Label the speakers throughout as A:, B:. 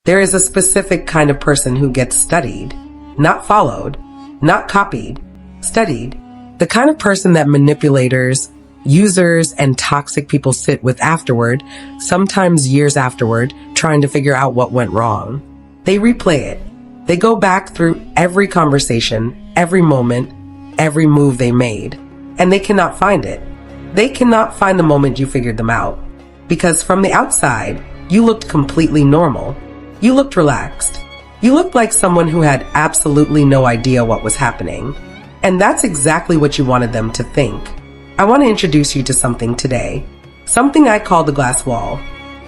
A: There is a specific kind of person who gets studied, not followed, not copied, studied. The kind of person that manipulators, users, and toxic people sit with afterward, sometimes years afterward, trying to figure out what went wrong. They replay it. They go back through every conversation, every moment, every move they made, and they cannot find it. They cannot find the moment you figured them out. Because from the outside, you looked completely normal. You looked relaxed. You looked like someone who had absolutely no idea what was happening. And that's exactly what you wanted them to think. I want to introduce you to something today. Something I call the glass wall.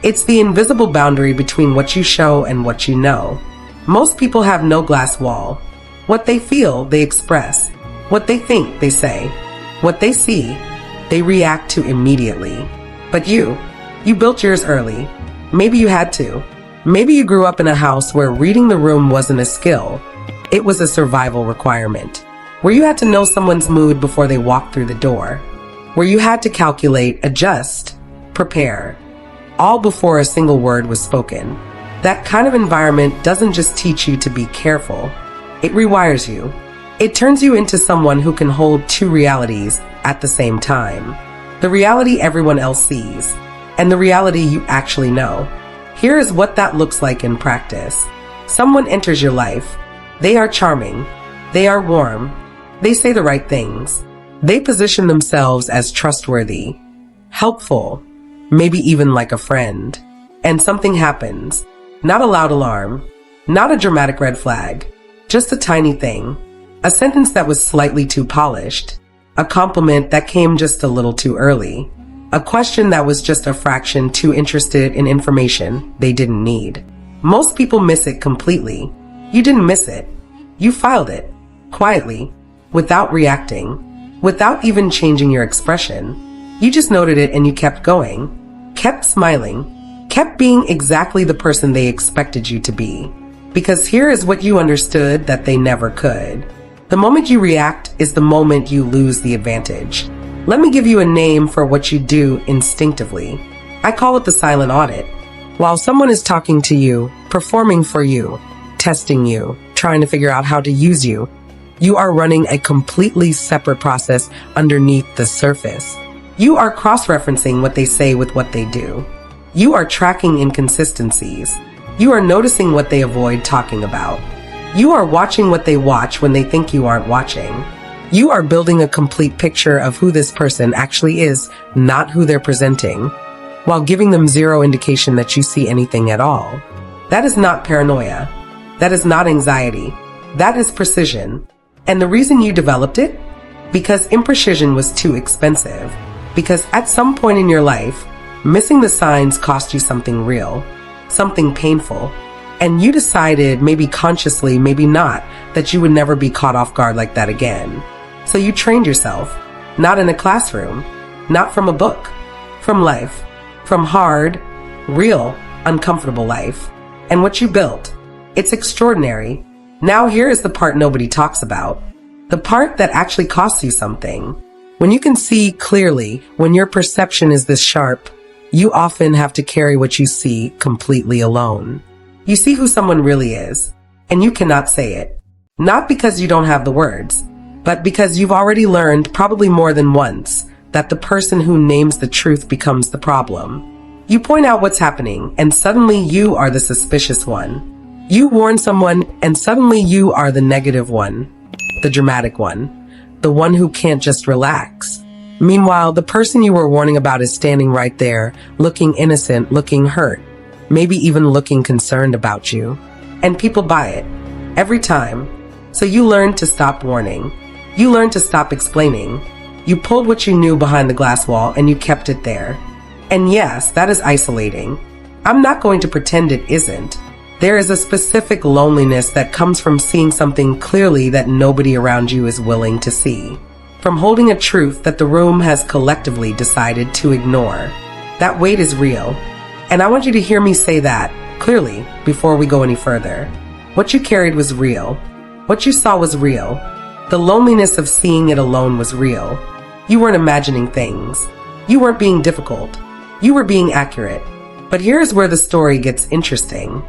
A: It's the invisible boundary between what you show and what you know. Most people have no glass wall. What they feel, they express. What they think, they say. What they see, they react to immediately. But you built yours early. Maybe you had to. Maybe you grew up in a house where reading the room wasn't a skill. It was a survival requirement. Where you had to know someone's mood before they walked through the door. Where you had to calculate, adjust, prepare, all before a single word was spoken. That kind of environment doesn't just teach you to be careful. It rewires you. It turns you into someone who can hold two realities at the same time. The reality everyone else sees, and the reality you actually know. Here is what that looks like in practice. Someone enters your life. They are charming. They are warm. They say the right things. They position themselves as trustworthy, helpful, maybe even like a friend. And something happens. Not a loud alarm. Not a dramatic red flag. Just a tiny thing. A sentence that was slightly too polished. A compliment that came just a little too early. A question that was just a fraction too interested in information they didn't need. Most people miss it completely. You didn't miss it. You filed it. Quietly. Without reacting. Without even changing your expression. You just noted it and you kept going. Kept smiling. Kept being exactly the person they expected you to be. Because here is what you understood that they never could. The moment you react is the moment you lose the advantage. Let me give you a name for what you do instinctively. I call it the silent audit. While someone is talking to you, performing for you, testing you, trying to figure out how to use you, you are running a completely separate process underneath the surface. You are cross-referencing what they say with what they do. You are tracking inconsistencies. You are noticing what they avoid talking about. You are watching what they watch when they think you aren't watching. You are building a complete picture of who this person actually is, not who they're presenting, while giving them zero indication that you see anything at all. That is not paranoia. That is not anxiety. That is precision. And the reason you developed it? Because imprecision was too expensive. Because at some point in your life, missing the signs cost you something real, something painful. And you decided, maybe consciously, maybe not, that you would never be caught off guard like that again. So you trained yourself, not in a classroom, not from a book, from life, from hard, real, uncomfortable life. And what you built, it's extraordinary. Now here is the part nobody talks about. The part that actually costs you something. When you can see clearly, when your perception is this sharp, you often have to carry what you see completely alone. You see who someone really is, and you cannot say it. Not because you don't have the words, but because you've already learned, probably more than once, that the person who names the truth becomes the problem. You point out what's happening, and suddenly you are the suspicious one. You warn someone, and suddenly you are the negative one, the dramatic one, the one who can't just relax. Meanwhile, the person you were warning about is standing right there, looking innocent, looking hurt, maybe even looking concerned about you. And people buy it, every time. So you learned to stop warning. You learned to stop explaining. You pulled what you knew behind the glass wall and you kept it there. And yes, that is isolating. I'm not going to pretend it isn't. There is a specific loneliness that comes from seeing something clearly that nobody around you is willing to see. From holding a truth that the room has collectively decided to ignore. That weight is real. And I want you to hear me say that clearly before we go any further. What you carried was real. What you saw was real. The loneliness of seeing it alone was real. You weren't imagining things. You weren't being difficult. You were being accurate. But here's where the story gets interesting.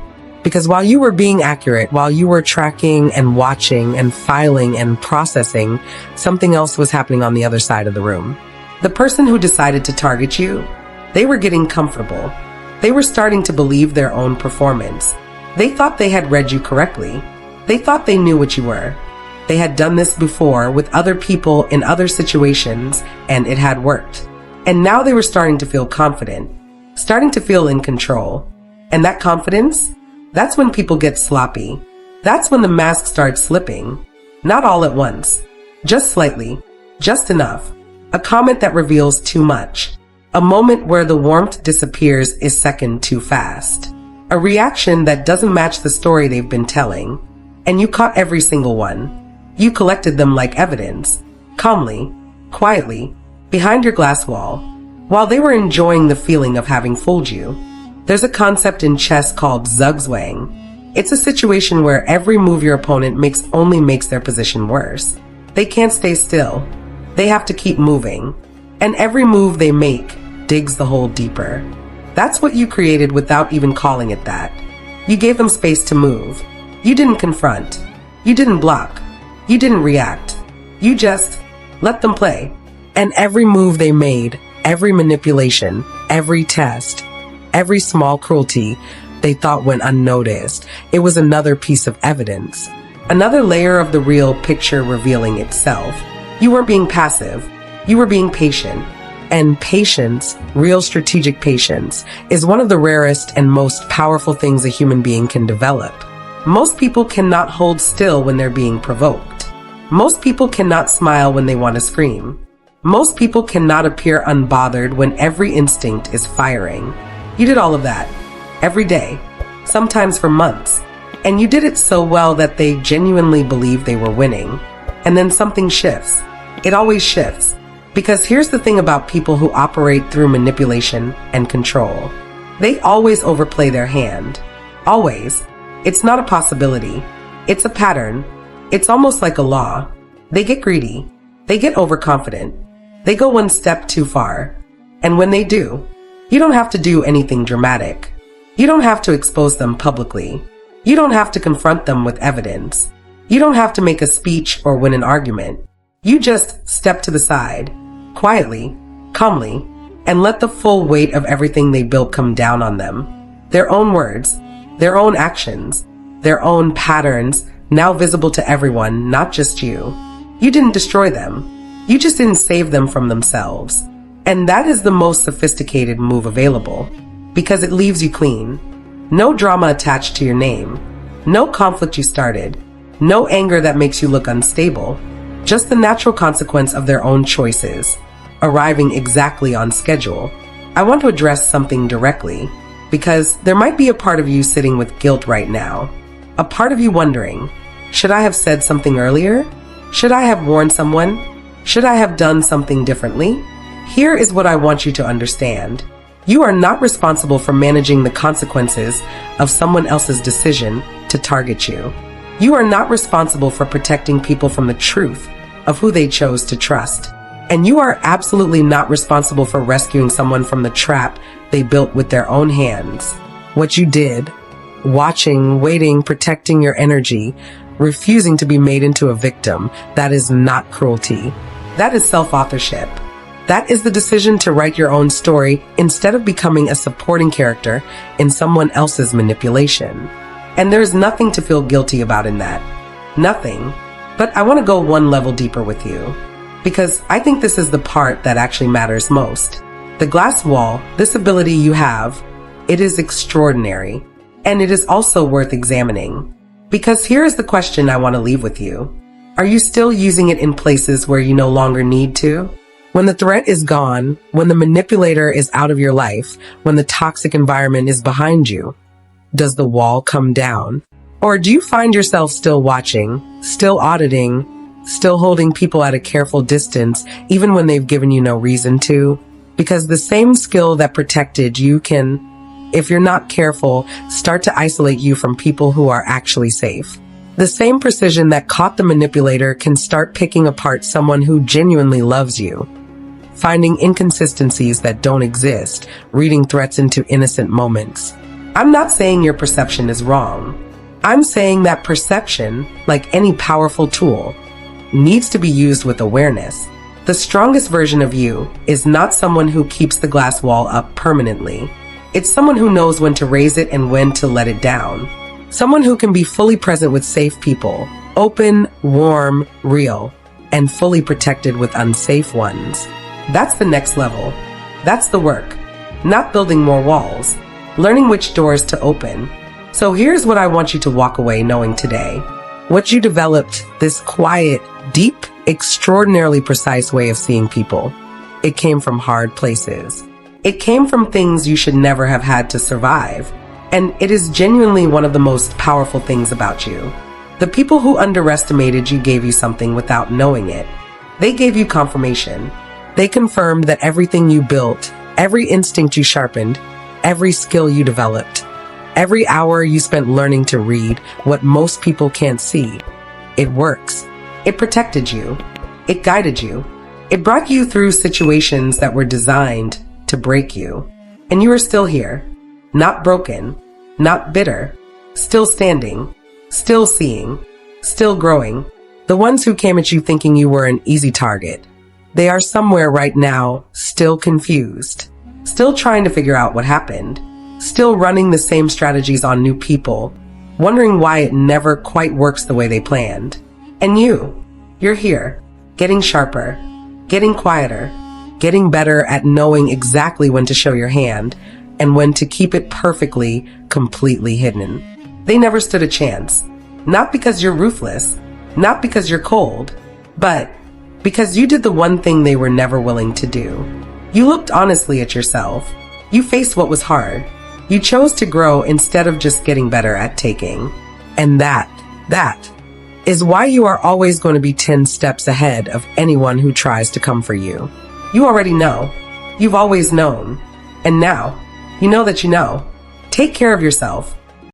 A: Because while you were being accurate, while you were tracking and watching and filing and processing, something else was happening on the other side of the room. The person who decided to target you, they were getting comfortable. They were starting to believe their own performance. They thought they had read you correctly. They thought they knew what you were. They had done this before with other people in other situations, and it had worked. And now they were starting to feel confident, starting to feel in control. And that confidence, that's when people get sloppy. That's when the mask starts slipping. Not all at once. Just slightly. Just enough. A comment that reveals too much. A moment where the warmth disappears a second too fast. A reaction that doesn't match the story they've been telling. And you caught every single one. You collected them like evidence. Calmly. Quietly. Behind your glass wall. While they were enjoying the feeling of having fooled you. There's a concept in chess called Zugzwang. It's a situation where every move your opponent makes only makes their position worse. They can't stay still. They have to keep moving. And every move they make digs the hole deeper. That's what you created without even calling it that. You gave them space to move. You didn't confront. You didn't block. You didn't react. You just let them play. And every move they made, every manipulation, every test, every small cruelty they thought went unnoticed. It was another piece of evidence. Another layer of the real picture revealing itself. You weren't being passive. You were being patient. And patience, real strategic patience, is one of the rarest and most powerful things a human being can develop. Most people cannot hold still when they're being provoked. Most people cannot smile when they want to scream. Most people cannot appear unbothered when every instinct is firing. You did all of that. Every day. Sometimes for months. And you did it so well that they genuinely believed they were winning. And then something shifts. It always shifts. Because here's the thing about people who operate through manipulation and control. They always overplay their hand. Always. It's not a possibility. It's a pattern. It's almost like a law. They get greedy. They get overconfident. They go one step too far. And when they do, you don't have to do anything dramatic. You don't have to expose them publicly. You don't have to confront them with evidence. You don't have to make a speech or win an argument. You just step to the side, quietly, calmly, and let the full weight of everything they built come down on them. Their own words, their own actions, their own patterns, now visible to everyone, not just you. You didn't destroy them. You just didn't save them from themselves. And that is the most sophisticated move available, because it leaves you clean. No drama attached to your name. No conflict you started. No anger that makes you look unstable. Just the natural consequence of their own choices, arriving exactly on schedule. I want to address something directly, because there might be a part of you sitting with guilt right now. A part of you wondering, should I have said something earlier? Should I have warned someone? Should I have done something differently? Here is what I want you to understand. You are not responsible for managing the consequences of someone else's decision to target you. You are not responsible for protecting people from the truth of who they chose to trust. And you are absolutely not responsible for rescuing someone from the trap they built with their own hands. What you did, watching, waiting, protecting your energy, refusing to be made into a victim, that is not cruelty. That is self-authorship. That is the decision to write your own story instead of becoming a supporting character in someone else's manipulation. And there's nothing to feel guilty about in that. Nothing. But I want to go one level deeper with you, because I think this is the part that actually matters most. The glass wall, this ability you have, it is extraordinary. And it is also worth examining. Because here is the question I want to leave with you. Are you still using it in places where you no longer need to? When the threat is gone, when the manipulator is out of your life, when the toxic environment is behind you, does the wall come down? Or do you find yourself still watching, still auditing, still holding people at a careful distance, even when they've given you no reason to? Because the same skill that protected you can, if you're not careful, start to isolate you from people who are actually safe. The same precision that caught the manipulator can start picking apart someone who genuinely loves you. Finding inconsistencies that don't exist, reading threats into innocent moments. I'm not saying your perception is wrong. I'm saying that perception, like any powerful tool, needs to be used with awareness. The strongest version of you is not someone who keeps the glass wall up permanently. It's someone who knows when to raise it and when to let it down. Someone who can be fully present with safe people, open, warm, real, and fully protected with unsafe ones. That's the next level. That's the work. Not building more walls, learning which doors to open. So here's what I want you to walk away knowing today. What you developed, this quiet, deep, extraordinarily precise way of seeing people, it came from hard places. It came from things you should never have had to survive. And it is genuinely one of the most powerful things about you. The people who underestimated you gave you something without knowing it. They gave you confirmation. They confirmed that everything you built, every instinct you sharpened, every skill you developed, every hour you spent learning to read what most people can't see, it works. It protected you. It guided you. It brought you through situations that were designed to break you. And you are still here, not broken, not bitter, still standing, still seeing, still growing. The ones who came at you thinking you were an easy target, they are somewhere right now, still confused, still trying to figure out what happened, still running the same strategies on new people, wondering why it never quite works the way they planned. And you're here, getting sharper, getting quieter, getting better at knowing exactly when to show your hand and when to keep it perfectly, completely hidden. They never stood a chance. Not because you're ruthless, not because you're cold, but because you did the one thing they were never willing to do. You looked honestly at yourself. You faced what was hard. You chose to grow instead of just getting better at taking. And that is why you are always going to be 10 steps ahead of anyone who tries to come for you. You already know. You've always known. And now, you know that you know. Take care of yourself.